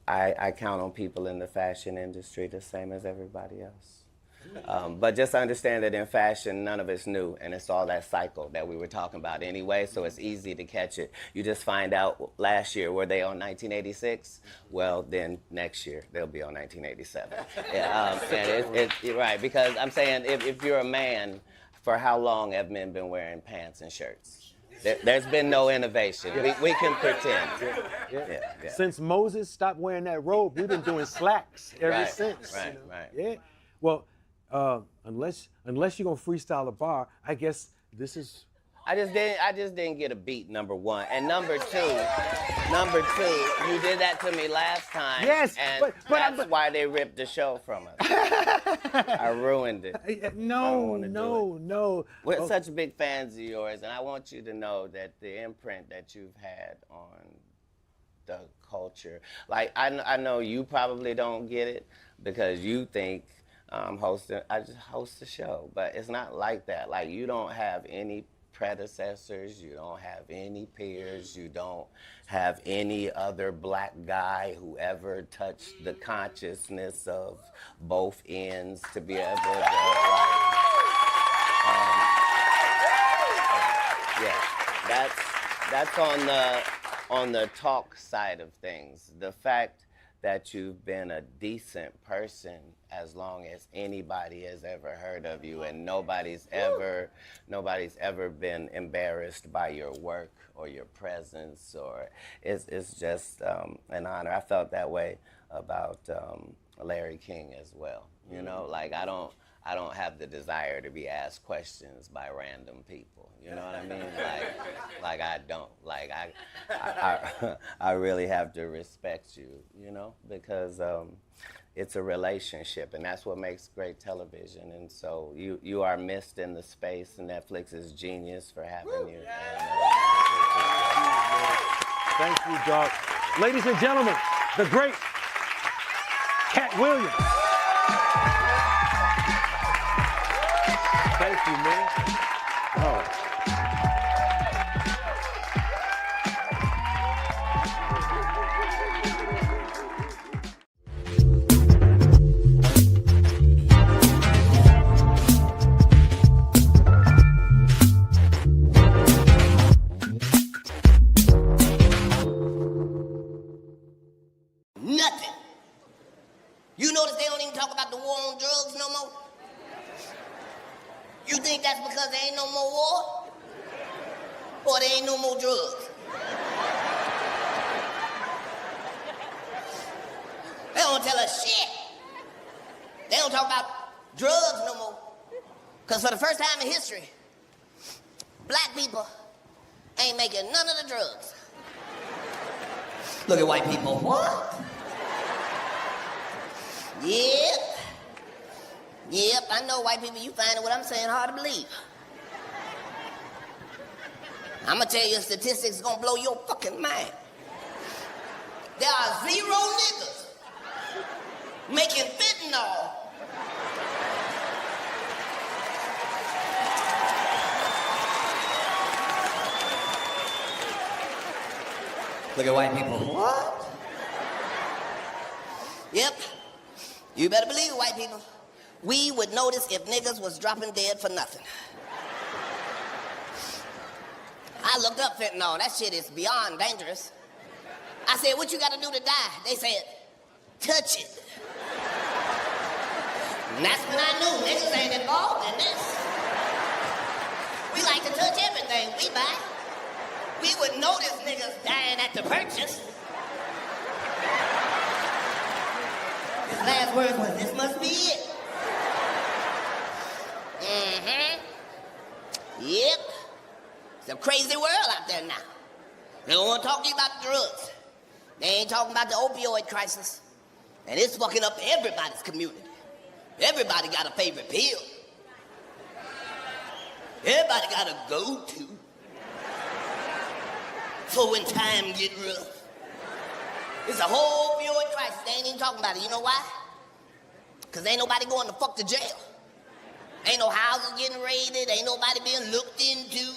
I count on people in the fashion industry the same as everybody else. But just understand that in fashion, none of it's new, and it's all that cycle that we were talking about anyway, so it's easy to catch it. You just find out last year, were they on 1986? Well, then next year, they'll be on 1987. Yeah, and you're right, because I'm saying if you're a man, for how long have men been wearing pants and shirts? There's been no innovation. We can pretend. Yeah. Since Moses stopped wearing that robe, we've been doing slacks ever since. Right. Yeah. Well, unless you're gonna freestyle a bar, I guess this is. I just didn't get a beat, number one, and number two, you did that to me last time. Yes, and that's why they ripped the show from us. I ruined it. No. We're such big fans of yours, and I want you to know that the imprint that you've had on the culture, like I know you probably don't get it because you think I just host the show, but it's not like that. Like, you don't have any predecessors, you don't have any peers, you don't have any other black guy who ever touched the consciousness of both ends to be able to, that's on the talk side of things. The fact that you've been a decent person as long as anybody has ever heard of you, and nobody's ever been embarrassed by your work or your presence, or it's just an honor. I felt that way about Larry King as well. You know, like I don't have the desire to be asked questions by random people. You know what I mean? Like I don't. Like I really have to respect you, you know, because it's a relationship, and that's what makes great television. And so you are missed in the space, and Netflix is genius for having you. Thank you, Doc. Ladies and gentlemen, the great Katt Williams. Thank you, man. Oh. Nothing. You notice they don't even talk about the war on drugs no more? You think that's because there ain't no more war? or there ain't no more drugs. They don't tell us shit. They don't talk about drugs no more. Because for the first time in history, black people ain't making none of the drugs. Look at white people. What? Yep, I know white people, you finding what I'm saying hard to believe. I'm gonna tell you a statistic that's gonna blow your fucking mind. There are 0 niggas making fentanyl. Look at white people. What? Yep. You better believe it, white people. We would notice if niggas was dropping dead for nothing. I looked up fentanyl. That shit is beyond dangerous. I said, what you gotta do to die? They said, touch it. And that's when I knew niggas ain't involved in this. We like to touch everything we buy. We would notice niggas dying at the purchase. His last words was, this must be it. Yep. It's a crazy world out there now. They don't want to talk to you about drugs. They ain't talking about the opioid crisis. And it's fucking up everybody's community. Everybody got a favorite pill. Everybody got a go-to for when time get rough. It's a whole opioid crisis. They ain't even talking about it. You know why? Because ain't nobody going to fuck to jail. Ain't no houses getting raided. Ain't nobody being looked into.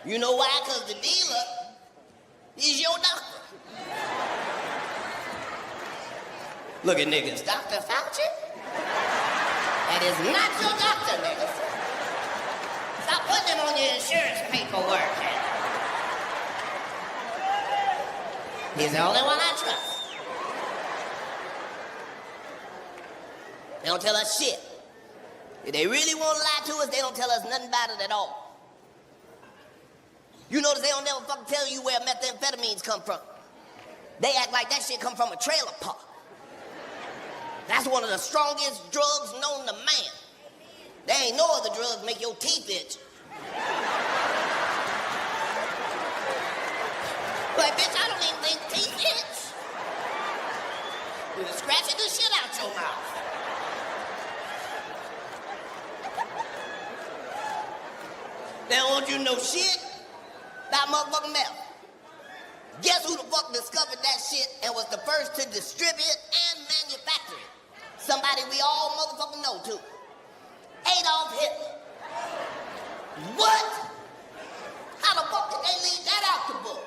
You know why? Because the dealer is your doctor. Look at niggas. Dr. Fauci? That is not your doctor, niggas. Stop putting him on your insurance paperwork. He's the only one I trust. They don't tell us shit. If they really want to lie to us, they don't tell us nothing about it at all. You notice they don't never fucking tell you where methamphetamines come from. They act like that shit come from a trailer park. That's one of the strongest drugs known to man. There ain't no other drugs make your teeth itch. Like, bitch, I don't even think teeth itch. You're scratching the shit out your mouth. They don't want you to know shit about motherfucking meth. Guess who the fuck discovered that shit and was the first to distribute and manufacture it? Somebody we all motherfucking know too. Adolf Hitler. What? How the fuck did they leave that out the book?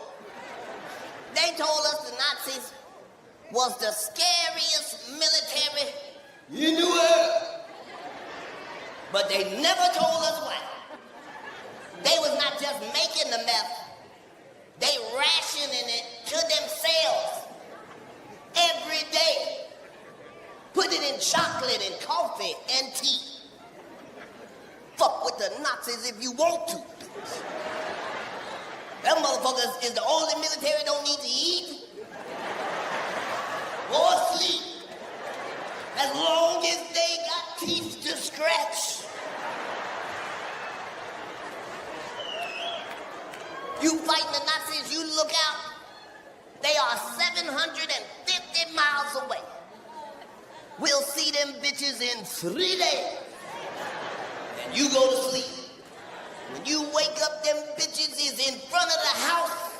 They told us the Nazis was the scariest military in the world. But they never told us why. They was not just making the meth, they rationing it to themselves every day. Put it in chocolate and coffee and tea. Fuck with the Nazis if you want to. Them motherfuckers is the only military don't need to eat or sleep as long as they got teeth to scratch. You fighting the Nazis, you look out, they are 750 miles away. We'll see them bitches in 3 days. And you go to sleep. When you wake up, them bitches is in front of the house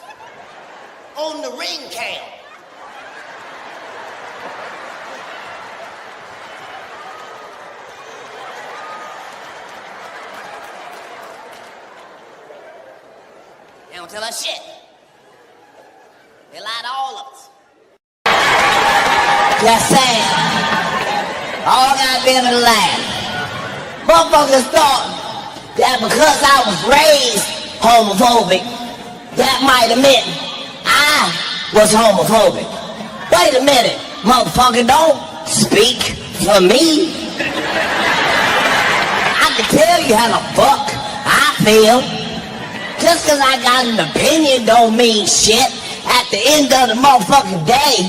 on the ring cam. They don't tell us shit. They lie to all of us. Just saying. All goddamn it laugh. Motherfuckers thought that because I was raised homophobic, that might have meant I was homophobic. Wait a minute, motherfucker, don't speak for me. I can tell you how the fuck I feel. just because I got an opinion don't mean shit. At the end of the motherfucking day,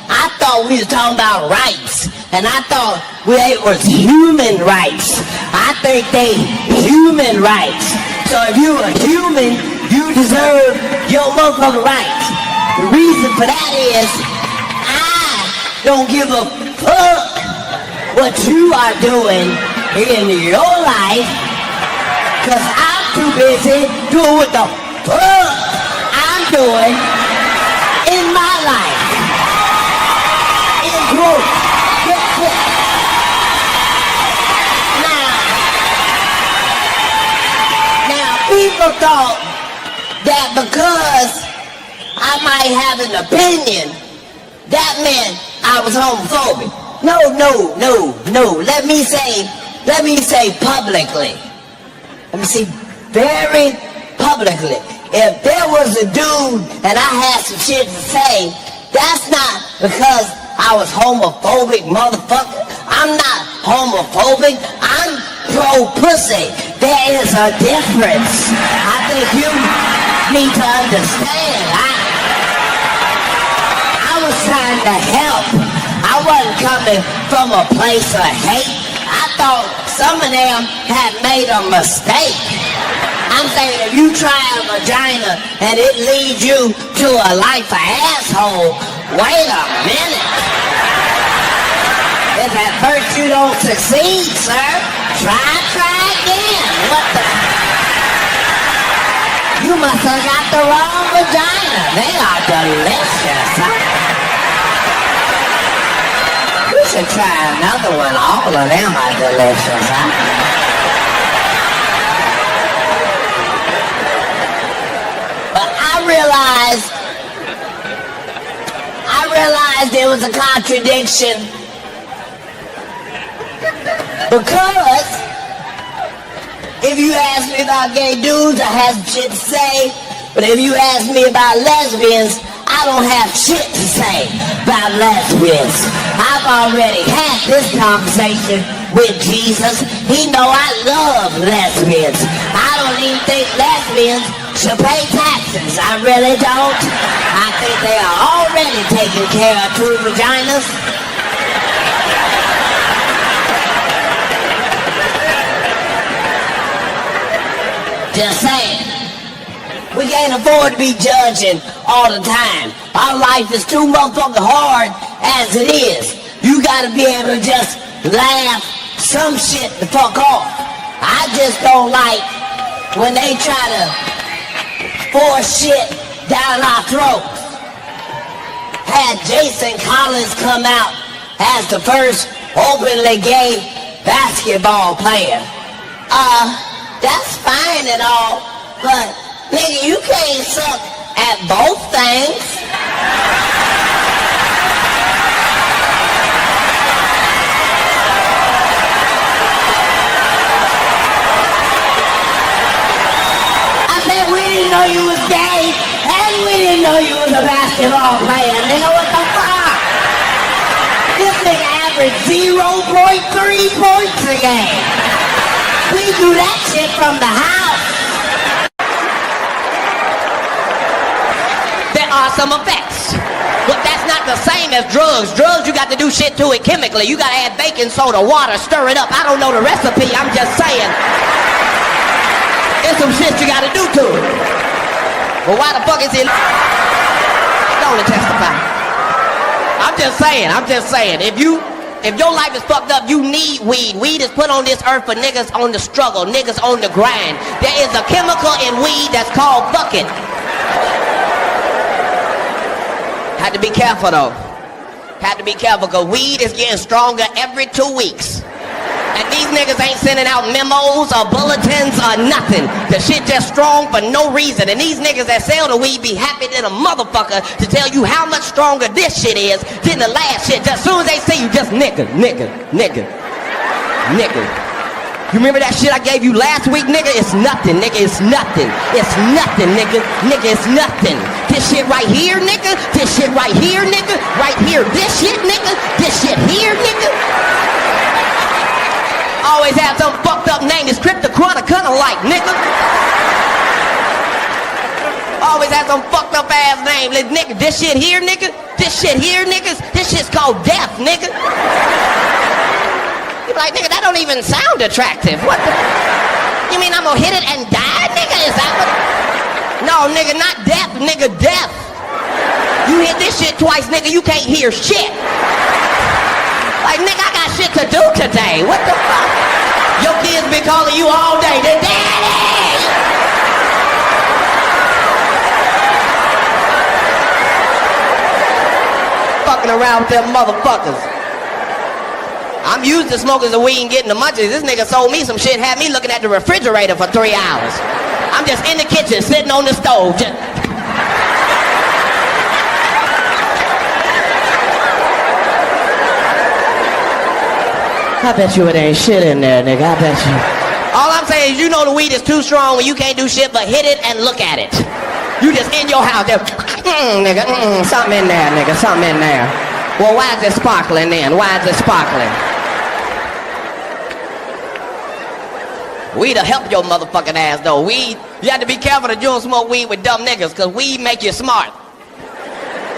I thought we was talking about rights. And I thought it was human rights. I think they human rights. So if you a human, you deserve your motherfucking rights. The reason for that is I don't give a fuck what you are doing in your life, because I'm too busy doing what the fuck I'm doing in my life. In quotes. Now, people thought that because I might have an opinion, that meant I was homophobic. No. Let me say publicly. Let me see very publicly. If there was a dude and I had some shit to say, that's not because I was homophobic, motherfucker. I'm not homophobic. I'm pro-pussy. There is a difference. I think you need to understand. I was trying to help. I wasn't coming from a place of hate. I thought some of them had made a mistake. I'm saying if you try a vagina and it leads you to a life of asshole, wait a minute. If at first you don't succeed, sir, try again. What the? You must have got the wrong vagina. They are delicious, huh? You should try another one. All of them are delicious, huh? I realized there was a contradiction, because if you ask me about gay dudes, I have shit to say, but if you ask me about lesbians, I don't have shit to say about lesbians. I've already had this conversation with Jesus. He know I love lesbians. I don't even think lesbians should pay taxes. I really don't. I think they are already taking care of 2 vaginas. Just saying. We can't afford to be judging all the time. Our life is too motherfucking hard as it is. You gotta be able to just laugh some shit the fuck off. I just don't like when they try to force shit down our throats. Had Jason Collins come out as the first openly gay basketball player. That's fine and all, but nigga, you can't suck at both things. I said we didn't know you was gay, and we didn't know you was a basketball player. Nigga, what the fuck? This nigga averaged 0.3 points a game. We do that shit from the house. There are some effects, but that's not the same as drugs. Drugs, you got to do shit to it chemically. You got to add baking soda, water, stir it up. I don't know the recipe, I'm just saying. There's some shit you got to do to it. Well, why the fuck is it? Don't testify. I'm just saying. If your life is fucked up, you need weed. Weed is put on this earth for niggas on the struggle, niggas on the grind. There is a chemical in weed that's called fucking. Had to be careful though. Had to be careful, because weed is getting stronger every 2 weeks. And these niggas ain't sending out memos or bulletins or nothing. The shit just strong for no reason. And these niggas that sell the weed be happy than a motherfucker to tell you how much stronger this shit is than the last shit. Just as soon as they see you, just nigga. You remember that shit I gave you last week, nigga? It's nothing, nigga. It's nothing. It's nothing, nigga. Nigga, it's nothing. This shit right here, nigga. This shit right here, nigga. Right here. This shit, nigga. This shit here, nigga. Always have some fucked up name. It's cryptochronic, kinda like, nigga. Always have some fucked up ass name. Like, nigga, this shit here, nigga? This shit here, niggas? This shit's called death, nigga. You be like, nigga, that don't even sound attractive. What the? You mean I'm gonna hit it and die, nigga? Is that what? No, nigga, not death, nigga, death. You hit this shit twice, nigga, you can't hear shit. Like, nigga, I got shit to do today. What the fuck? Your kids been calling you all day. They're daddy! Fucking around with them motherfuckers. I'm used to smoking the weed and getting the munchies. This nigga sold me some shit, had me looking at the refrigerator for 3 hours. I'm just in the kitchen, sitting on the stove, just... I bet you it ain't shit in there, nigga. I bet you. All I'm saying is, you know the weed is too strong when you can't do shit but hit it and look at it. You just in your house, there, nigga, something in there, nigga, something in there. Well, why is it sparkling then? Why is it sparkling? Weed'll help your motherfucking ass, though. Weed, you have to be careful that you don't smoke weed with dumb niggas, because weed make you smart.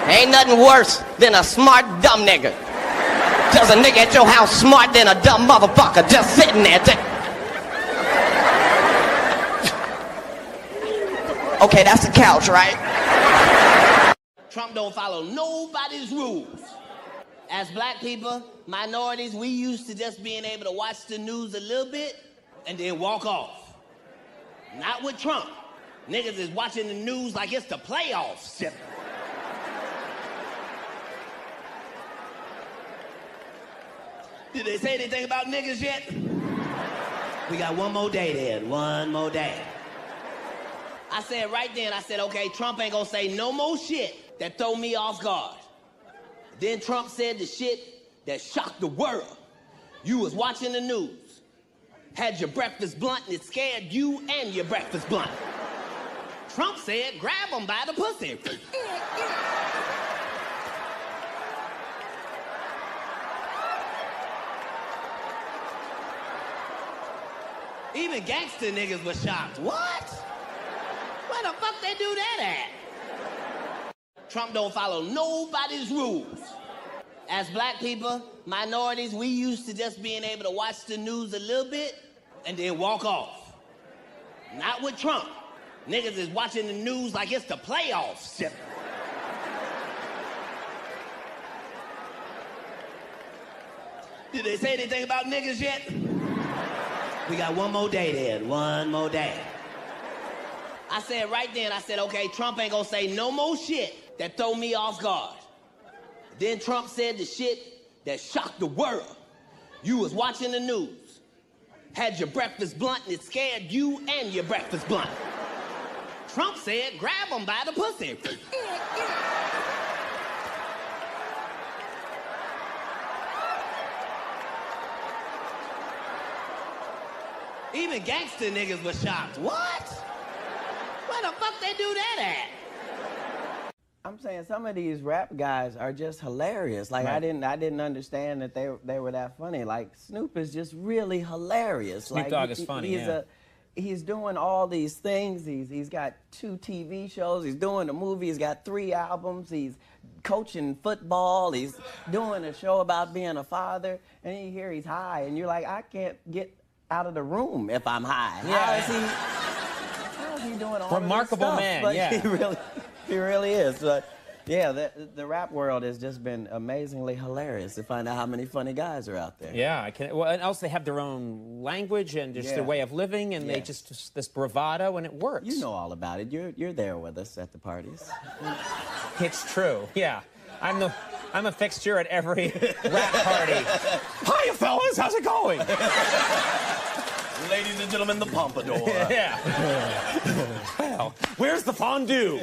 Ain't nothing worse than a smart dumb nigga. Just a nigga at your house smart than a dumb motherfucker just sitting there. Okay, that's the couch, right? Trump don't follow nobody's rules. As black people, minorities, we used to just being able to watch the news a little bit and then walk off. Not with Trump. Niggas is watching the news like it's the playoffs. Did they say anything about niggas yet? We got one more day then, one more day. I said right then, I said, okay, Trump ain't gonna say no more shit that throw me off guard. Then Trump said the shit that shocked the world. You was watching the news, had your breakfast blunt and it scared you and your breakfast blunt. Trump said, grab him by the pussy. Even gangster niggas was shocked. What? Where the fuck they do that at? Trump don't follow nobody's rules. As black people, minorities, we used to just being able to watch the news a little bit and then walk off. Not with Trump. Niggas is watching the news like it's the playoffs. Did they say anything about niggas yet? We got one more day then, one more day. I said right then, I said, okay, Trump ain't gonna say no more shit that throw me off guard. Then Trump said the shit that shocked the world. You was watching the news, had your breakfast blunt and it scared you and your breakfast blunt. Trump said, grab him by the pussy. Even gangster niggas was shocked. What? Where the fuck they do that at? I'm saying some of these rap guys are just hilarious. Like, right. I didn't understand that they were that funny. Like, Snoop is just really hilarious. Snoop Dogg is funny, He's doing all these things. He's got 2 TV shows. He's doing a movie. He's got 3 albums. He's coaching football. He's doing a show about being a father. And you hear he's high, and you're like, I can't get out of the room if I'm high. Yeah. How is he doing all Remarkable this stuff? man, But yeah. he really is. But yeah, the rap world has just been amazingly hilarious to find out how many funny guys are out there. Yeah, I can. Well, and also they have their own language and just their way of living, and they just this bravado, and it works. You know all about it. You're there with us at the parties. It's true. Yeah, I'm a fixture at every rap party. Hiya, fellas. How's it going? Ladies and gentlemen, the pompadour. Yeah. Well, where's the fondue?